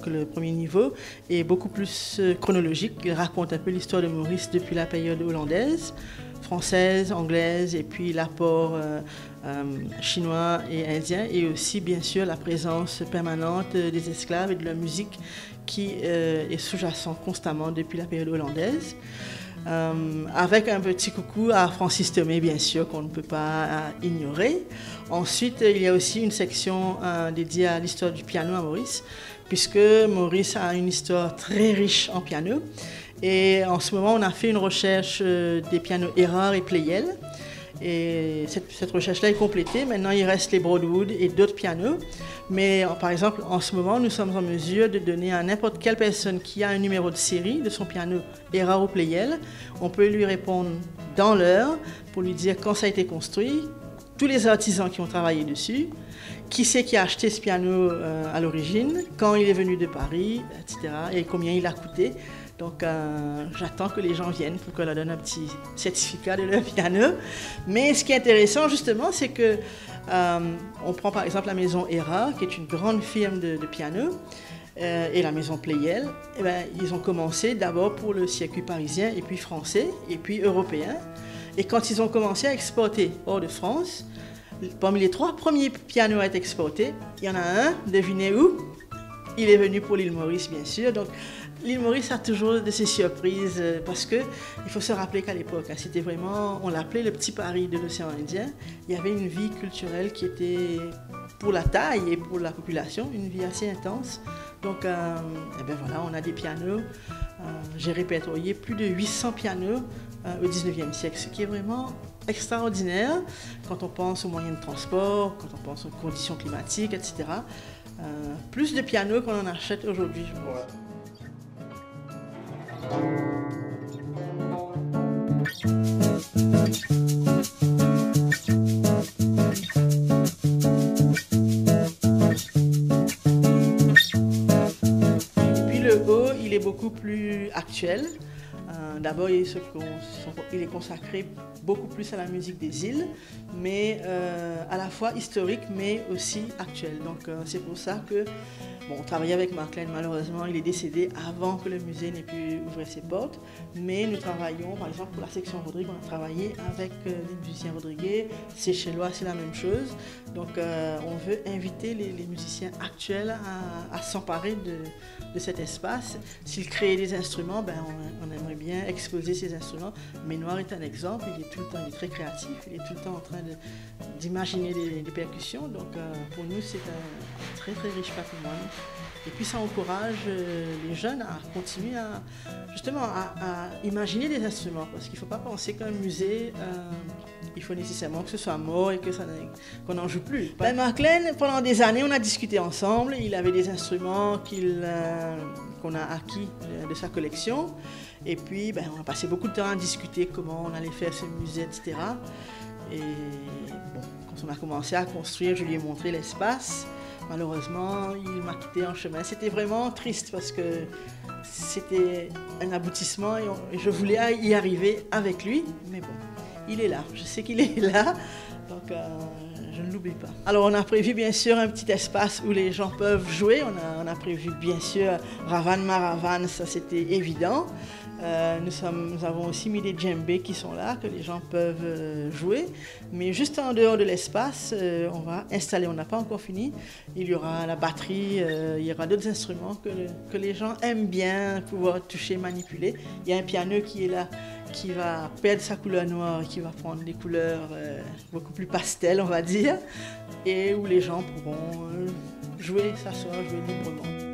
donc le premier niveau, est beaucoup plus chronologique. Il raconte un peu l'histoire de Maurice depuis la période hollandaise, française, anglaise, et puis l'apport chinois et indien, et aussi bien sûr la présence permanente des esclaves et de la musique qui est sous-jacente constamment depuis la période hollandaise. Avec un petit coucou à Francis Thomé, bien sûr, qu'on ne peut pas ignorer. Ensuite, il y a aussi une section dédiée à l'histoire du piano à Maurice, puisque Maurice a une histoire très riche en piano. Et en ce moment, on a fait une recherche des pianos Erard et Pleyel. Et cette recherche-là est complétée. Maintenant, il reste les Broadwood et d'autres pianos. Mais par exemple, en ce moment, nous sommes en mesure de donner à n'importe quelle personne qui a un numéro de série de son piano Erard ou Pleyel, on peut lui répondre dans l'heure pour lui dire quand ça a été construit, tous les artisans qui ont travaillé dessus, qui c'est qui a acheté ce piano à l'origine, quand il est venu de Paris, etc. et combien il a coûté. Donc, j'attends que les gens viennent pour qu'on leur donne un petit certificat de leur piano. Mais ce qui est intéressant, justement, c'est que on prend par exemple la maison Erard, qui est une grande firme de piano, et la maison Pleyel. Eh bien, ils ont commencé d'abord pour le circuit parisien, et puis français, et puis européen. Et quand ils ont commencé à exporter hors de France, parmi les 3 premiers pianos à être exportés, il y en a un, devinez où? Il est venu pour l'île Maurice, bien sûr. Donc, l'île Maurice a toujours de ces surprises parce qu'il faut se rappeler qu'à l'époque, c'était vraiment, on l'appelait le petit Paris de l'océan Indien. Il y avait une vie culturelle qui était, pour la taille et pour la population, une vie assez intense. Donc, eh bien voilà, on a des pianos. J'ai répertorié plus de 800 pianos au 19e siècle, ce qui est vraiment extraordinaire quand on pense aux moyens de transport, quand on pense aux conditions climatiques, etc. Plus de pianos qu'on en achète aujourd'hui, je pense. Puis le haut, il est beaucoup plus actuel. D'abord, il est consacré beaucoup plus à la musique des îles, mais à la fois historique, mais aussi actuelle. Donc c'est pour ça que, bon, on travaillait avec Mark Lane, malheureusement, il est décédé avant que le musée n'ait pu ouvrir ses portes. Mais nous travaillons, par exemple, pour la section Rodrigue, on a travaillé avec les musiciens rodriguais. Seychellois, c'est la même chose. Donc on veut inviter les musiciens actuels à s'emparer de cet espace. S'ils créaient des instruments, ben, on aimerait bien exposer ces instruments. Ménoir est un exemple, il est très créatif, il est tout le temps en train d'imaginer des percussions. Donc pour nous, c'est un très très riche patrimoine. Et puis ça encourage les jeunes à continuer justement à imaginer des instruments, parce qu'il ne faut pas penser qu'un musée, il faut nécessairement que ce soit mort et qu'on n'en joue plus. Ben, Mark Lane, pendant des années, on a discuté ensemble. Il avait des instruments qu'on a acquis de sa collection. Et puis, ben, on a passé beaucoup de temps à discuter comment on allait faire ce musée, etc. Et bon, quand on a commencé à construire, je lui ai montré l'espace. Malheureusement, il m'a quitté en chemin. C'était vraiment triste parce que c'était un aboutissement et je voulais y arriver avec lui. Mais bon, il est là. Je sais qu'il est là, donc je ne l'oublie pas. Alors, on a prévu bien sûr un petit espace où les gens peuvent jouer. On a prévu bien sûr Ravan Maravan, ça c'était évident. Nous avons aussi mis des djembés qui sont là, que les gens peuvent jouer. Mais juste en dehors de l'espace, on va installer, on n'a pas encore fini, il y aura la batterie, il y aura d'autres instruments que les gens aiment bien pouvoir toucher, manipuler. Il y a un piano qui est là, qui va perdre sa couleur noire, qui va prendre des couleurs beaucoup plus pastel, on va dire, et où les gens pourront jouer, s'asseoir, jouer librement.